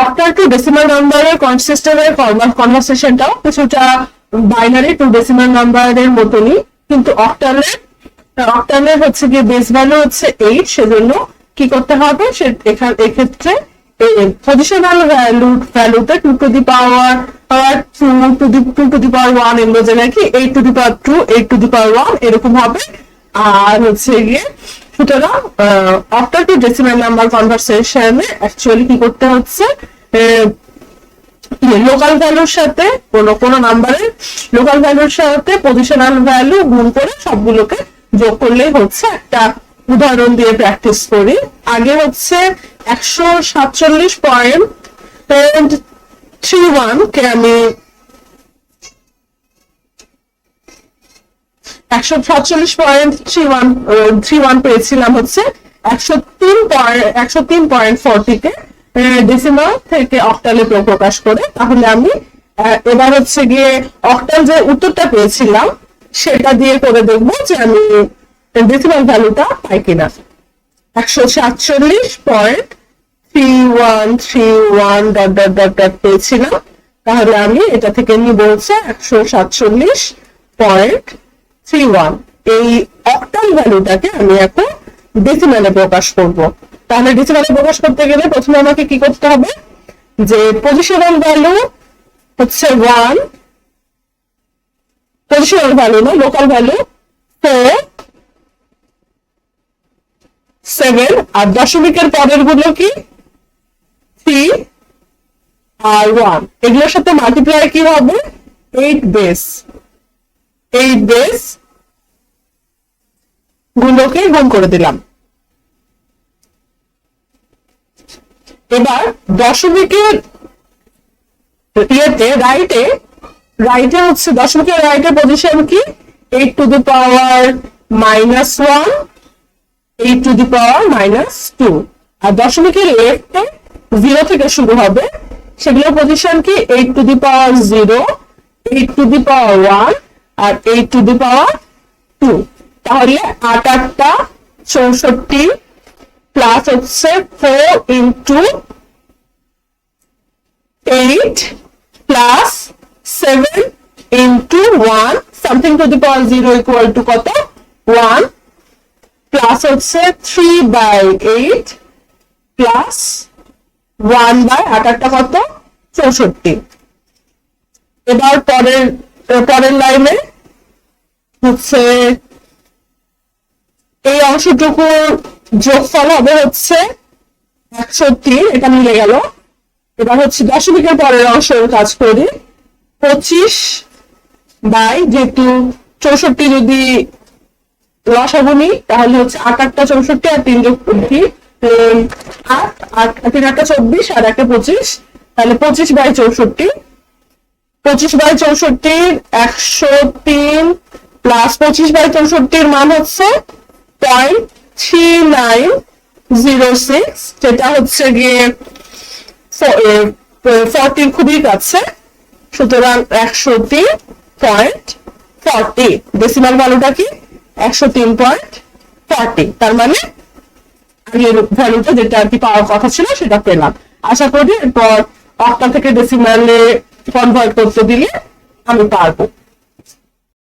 Octal to decimal নাম্বারের সিস্টেমের কনভারসেশনটাও কিছুটা বাইনারি টু ডেসিমাল নাম্বারের মতনই, কিন্তু অক্টালের হচ্ছে গিয়ে বেস ভ্যালু হচ্ছে 8, সেজন্য কি করতে হবে এক্ষেত্রে পজিশনাল ভ্যালুতে 2 two the power 2 two the power 1 এর জায়গায় কি 8 to the power 2, 8 to the power 1 এরকম হবে। আর হচ্ছে গিয়ে সুতরাং অক্টাল টু ডেসিমাল নাম্বার কনভারসেশনে অ্যাকচুয়ালি কি করতে হচ্ছে, লোকাল ভ্যালুর সাথে কোনো নাম্বারের লোকাল ভ্যালুর সাথে পজিশনাল ভ্যালু গুণ করে সবগুলোকে যোগ করলেই হচ্ছে। একটা উদাহরণ দিয়ে প্র্যাকটিস করি। আগে হচ্ছে 147.31 কে আমি 147.31 পেয়েছিলাম হচ্ছে 103.40 কে ডেসিমাল থেকে অক্টালে প্রকাশ করে। তাহলে আমি এবার হচ্ছে গিয়ে অক্টাল যে উত্তরটা পেয়েছিলাম সেটা দিয়ে করে দেখবো যে আমি ডেসিমাল ভ্যালুটা পাই কিনা। 147.3131 পেয়েছিলাম, তাহলে আমি এটা থেকে নিয়ে বলছে 147.31। এই অক্টাল ভ্যালুটাকে আমি এখন ডেসিমালে প্রকাশ করব। তাহলে ডেসিমালে প্রকাশ করতে গেলে প্রথমে আমাকে কি করতে হবে, যে পজিশনাল ভ্যালু হচ্ছে 1, পজিশনাল ভ্যালু না লোকাল ভ্যালু 4, 7, আর দশমিকের পরের গুলো কি 3 আর 1, এগুলোর সাথে মাল্টিপ্লাই কি হবে 8 বেস গুলোকে গুণ করে দিলাম। এবার দশমিকের রাইটে হচ্ছে দশমিকের রাইটের পজিশন কি 8 to the power -1, 8 to the power -2, আর দশমিকের লেফটে 0 থেকে শুরু হবে, সেগুলোর পজিশন কি 8 to the power 0, 8 to the power 1 আর 8 টু দি পাওয়ার 2। তাহলে 8 8টা 64 প্লাস হচ্ছে 4 into 8 plus 7 into 1 something to the power 0 equal to কত 1, প্লাস হচ্ছে 3/8 প্লাস 1/8টা কত 64। এবার পরের লাইনে হচ্ছে এই অংশটুকুর যোগফল হবে হচ্ছে 103, এটা মিলে গেল। এবার হচ্ছে দশমিকের পরের অংশের কাজ করি, 25 বাই যেহেতু 64 যদি লসাগু নিই তাহলে হচ্ছে 8 8টা 64 আর 3 যোগ 8 3 8টা 24 আর একটা 25, তাহলে 25/64, 25/64 103 প্লাস 25/64 মান হচ্ছে 0.3906, যেটা হচ্ছে গিয়ে 40 খুবই কাছে। সুতরাং 103.40 ডেসিমাল ভ্যালুটা কি 103.40, তার মানে আমি এর ভ্যালুটা যেটা আর কি পাওয়ার কথা ছিল সেটা পেলাম। আশা করি এরপর অক্টাল থেকে ডেসিমালে কনভার্ট করতে দিলে আমি পারবো।